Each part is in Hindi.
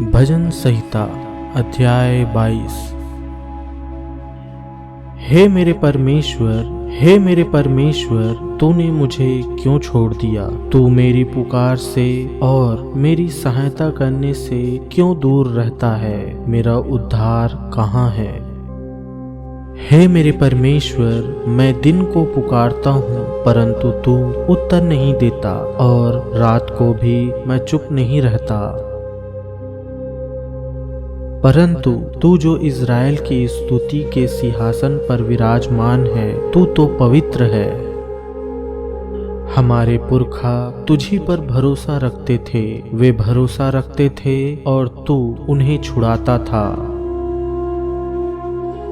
भजन संहिता अध्याय 22। हे मेरे परमेश्वर, तूने मुझे क्यों छोड़ दिया? तू मेरी पुकार से और मेरी सहायता करने से क्यों दूर रहता है? मेरा उद्धार कहाँ है? हे मेरे परमेश्वर, मैं दिन को पुकारता हूँ परंतु तू उत्तर नहीं देता, और रात को भी मैं चुप नहीं रहता। परंतु तू जो इज़राइल की स्तुति के सिंहासन पर विराजमान है, तू तो पवित्र है। हमारे पुरखा तुझी पर भरोसा रखते थे, वे भरोसा रखते थे और तू उन्हें छुड़ाता था।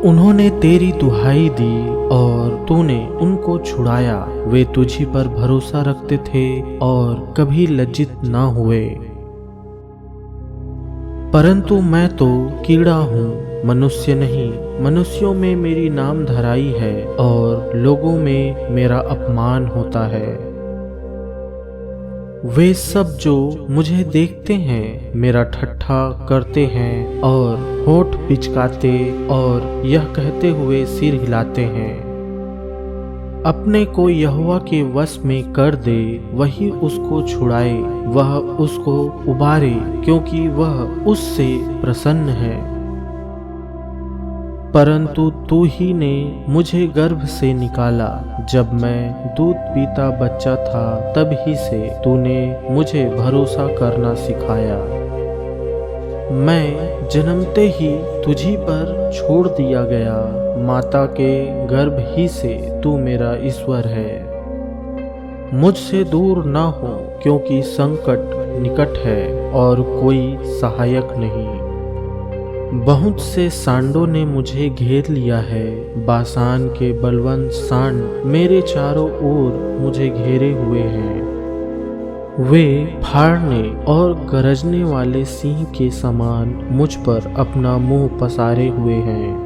उन्होंने तेरी दुहाई दी और तूने उनको छुड़ाया। वे तुझी पर भरोसा रखते थे और कभी लज्जित न हुए। परंतु मैं तो कीड़ा हूँ, मनुष्य नहीं। मनुष्यों में मेरी नाम धराई है और लोगों में मेरा अपमान होता है। वे सब जो मुझे देखते हैं मेरा ठट्ठा करते हैं और होठ पिचकाते और यह कहते हुए सिर हिलाते हैं। अपने को यहोवा के वश में कर दे, वही उसको छुड़ाए, वह उसको उबारे, क्योंकि वह उससे प्रसन्न है। परंतु तू ही ने मुझे गर्भ से निकाला, जब मैं दूध पीता बच्चा था तब ही से तूने मुझे भरोसा करना सिखाया। मैं जन्मते ही तुझी पर छोड़ दिया गया, माता के गर्भ ही से तू मेरा ईश्वर है। मुझसे दूर ना हो, क्योंकि संकट निकट है और कोई सहायक नहीं। बहुत से सांडों ने मुझे घेर लिया है, बासान के बलवंत सांड मेरे चारों ओर मुझे घेरे हुए हैं। वे फाड़ने और गरजने वाले सिंह के समान मुझ पर अपना मुंह पसारे हुए हैं।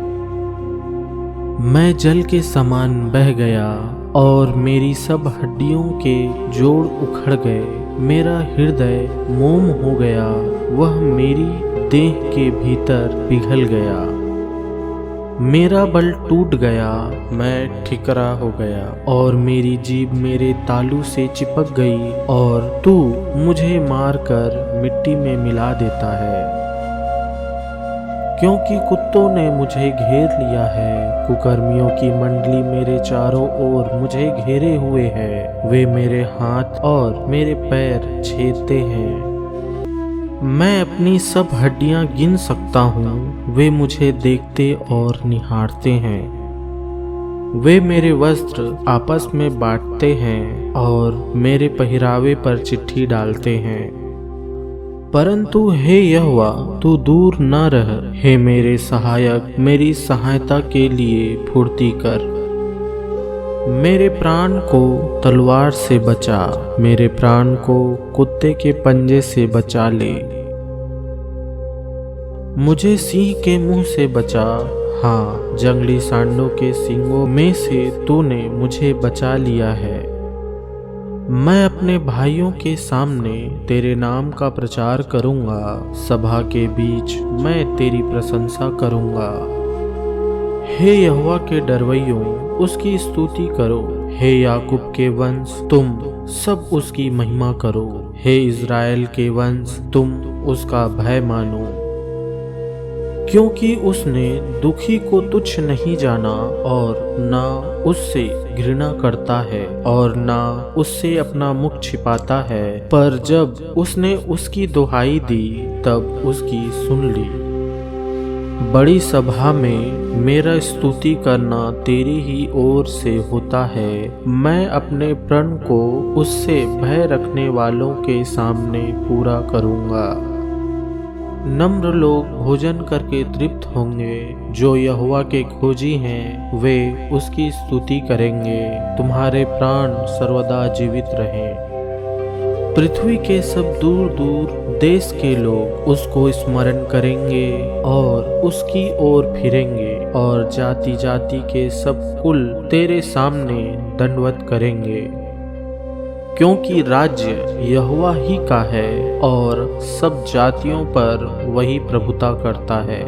मैं जल के समान बह गया और मेरी सब हड्डियों के जोड़ उखड़ गए। मेरा हृदय मोम हो गया, वह मेरी देह के भीतर पिघल गया। मेरा बल टूट गया, मैं ठिकरा हो गया और मेरी जीभ मेरे तालू से चिपक गई, और तू मुझे मारकर मिट्टी में मिला देता है। क्योंकि कुत्तों ने मुझे घेर लिया है, कुकर्मियों की मंडली मेरे चारों ओर मुझे घेरे हुए है। वे मेरे हाथ और मेरे पैर छेदते हैं। मैं अपनी सब हड्डियां गिन सकता हूँ, वे मुझे देखते और निहारते हैं। वे मेरे वस्त्र आपस में बांटते हैं और मेरे पहरावे पर चिट्ठी डालते हैं। परंतु हे यहोवा, तू दूर न रह। हे मेरे सहायक, मेरी सहायता के लिए फुर्ती कर। मेरे प्राण को तलवार से बचा, मेरे प्राण को कुत्ते के पंजे से बचा ले। मुझे सिंह के मुंह से बचा, हाँ, जंगली सांडों के सींगों में से तूने मुझे बचा लिया है। मैं अपने भाइयों के सामने तेरे नाम का प्रचार करूंगा, सभा के बीच मैं तेरी प्रशंसा करूंगा। हे यहोवा के डरवैयों, उसकी स्तुति करो। हे याकूब के वंश, तुम सब उसकी महिमा करो। हे इज़राइल के वंश, तुम उसका भय मानो। क्योंकि उसने दुखी को तुच्छ नहीं जाना और ना उससे घृणा करता है और ना उससे अपना मुख छिपाता है। पर जब उसने उसकी दुहाई दी तब उसकी सुन ली। बड़ी सभा में मेरा स्तुति करना तेरी ही ओर से होता है। मैं अपने प्रण को उससे भय रखने वालों के सामने पूरा करूंगा। नम्र लोग भोजन करके तृप्त होंगे, जो यहोवा के खोजी हैं वे उसकी स्तुति करेंगे। तुम्हारे प्राण सर्वदा जीवित रहें। पृथ्वी के सब दूर दूर देश के लोग उसको स्मरण करेंगे और उसकी ओर फिरेंगे, और जाति जाति के सब कुल तेरे सामने दंडवत करेंगे। क्योंकि राज्य यहोवा ही का है और सब जातियों पर वही प्रभुता करता है।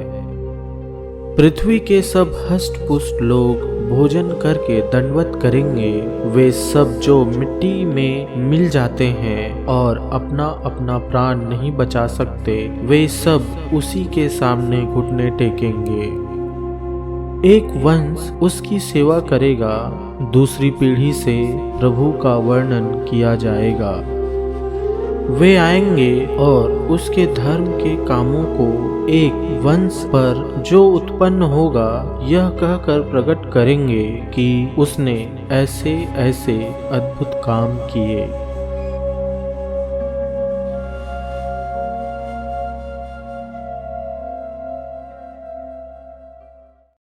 पृथ्वी के सब हष्ट पुष्ट लोग भोजन करके दंडवत करेंगे। वे सब जो मिट्टी में मिल जाते हैं और अपना अपना प्राण नहीं बचा सकते, वे सब उसी के सामने घुटने टेकेंगे। एक वंश उसकी सेवा करेगा, दूसरी पीढ़ी से प्रभु का वर्णन किया जाएगा। वे आएंगे और उसके धर्म के कामों को एक वंश पर जो उत्पन्न होगा यह कहकर प्रकट करेंगे कि उसने ऐसे ऐसे अद्भुत काम किए।